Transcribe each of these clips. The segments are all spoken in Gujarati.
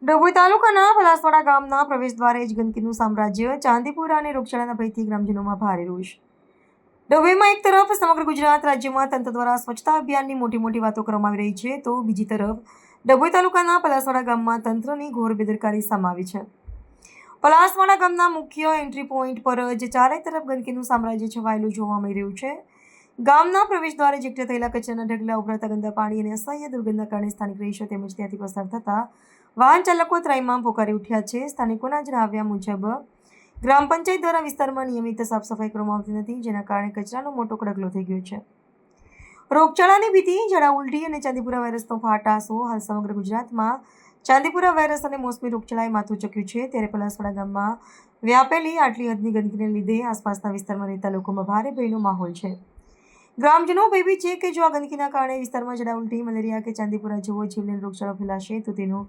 ડભોઈ તાલુકાના પલાસવાડા ગામના પ્રવેશદ્વારે જ ગંદકીનું સામ્રાજ્ય, ચાંદીપુરા અને રોગચાળાના ભયથી ગ્રામજનોમાં ભારે રોષ. ડભોઈમાં એક તરફ સમગ્ર ગુજરાત રાજ્યમાં તંત્ર દ્વારા સ્વચ્છતા અભિયાનની મોટી વાતો કરવામાં આવી રહી છે, તો બીજી તરફ ડભોઈ તાલુકાના પલાસવાડા ગામમાં તંત્રની ઘોર બેદરકારી સામે આવી છે. પલાસવાડા ગામના મુખ્ય એન્ટ્રી પોઈન્ટ પર જ ચારે તરફ ગંદકીનું સામ્રાજ્ય છવાયેલું જોવા મળી રહ્યું છે. ગામના પ્રવેશદ્વારે એકઠા થયેલા કચરાના ઢગલા, ઉભરાતા ગંદા પાણી અને અસહ્ય દુર્ગંધના કારણે સ્થાનિક રહીશો તેમજ ત્યાંથી પસાર થતા વાહન ચાલકો ત્રાહિમામ પોકારી ઉઠ્યા છે. સ્થાનિકોના જણાવ્યા મુજબ ગ્રામ પંચાયત દ્વારા વિસ્તારમાં નિયમિત સાફ સફાઈ કરવામાં આવતી નથી, જેના કારણે કચરાનો મોટો ખડકલો થઈ ગયો છે. રોગચાળાની ભીતિ, ઝાડા ઉલટી અને ચાંદીપુરા વાયરસનો ફાટાસો. હાલ સમગ્ર ગુજરાતમાં ચાંદીપુરા વાયરસ અને મોસમી રોગચાળાએ માથું ચક્યું છે, ત્યારે પલાસવાડા ગામમાં વ્યાપેલી આટલી હદની ગંદકીને લીધે આસપાસના વિસ્તારમાં રહેતા લોકોમાં ભારે ભયનો માહોલ છે. ગ્રામજનો ભયભીત છે કે જો આ ગંદકીના કારણે વિસ્તારમાં ઝાડા ઉલટી, મલેરિયા કે ચાંદીપુરા જેવો જીવલેણ રોગચાળો ફેલાશે તો તેનો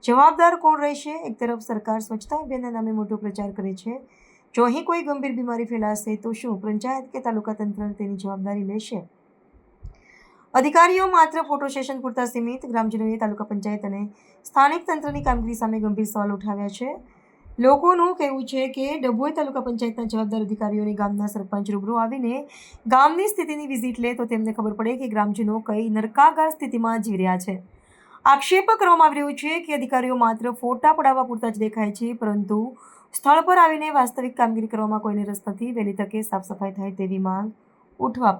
જવાબદાર કોણ રહેશે? એક તરફ સરકાર સ્વચ્છતા અભિયાનના નામે મોટો પ્રચાર કરે છે, જો અહીં કોઈ ગંભીર બીમારી ફેલાશે તો શું પંચાયત કે તાલુકા તંત્ર તેની જવાબદારી લેશે? અધિકારીઓ માત્ર ફોટો સેશન પૂરતા સીમિત. ગ્રામજનોએ તાલુકા પંચાયત અને સ્થાનિક તંત્રની કામગીરી સામે ગંભીર સવાલ ઉઠાવ્યા છે. લોકોનું કહેવું છે કે ડભોઈ તાલુકા પંચાયતના જવાબદાર અધિકારીઓને ગામના સરપંચ રૂબરૂ આવીને ગામની સ્થિતિની વિઝિટ લે તો તેમને ખબર પડે કે ગ્રામજનો કઈ નરકાગાર સ્થિતિમાં જીવી રહ્યા છે. આક્ષેપ કરવામાં આવી રહ્યો છે કે અધિકારીઓ માત્ર ફોટા પડાવવા પૂરતા જ દેખાય છે, પરંતુ સ્થળ પર આવીને વાસ્તવિક કામગીરી કરવામાં કોઈને રસ નથી. વહેલી તકે સાફ સફાઈ થાય તેવી માંગ ઉઠવા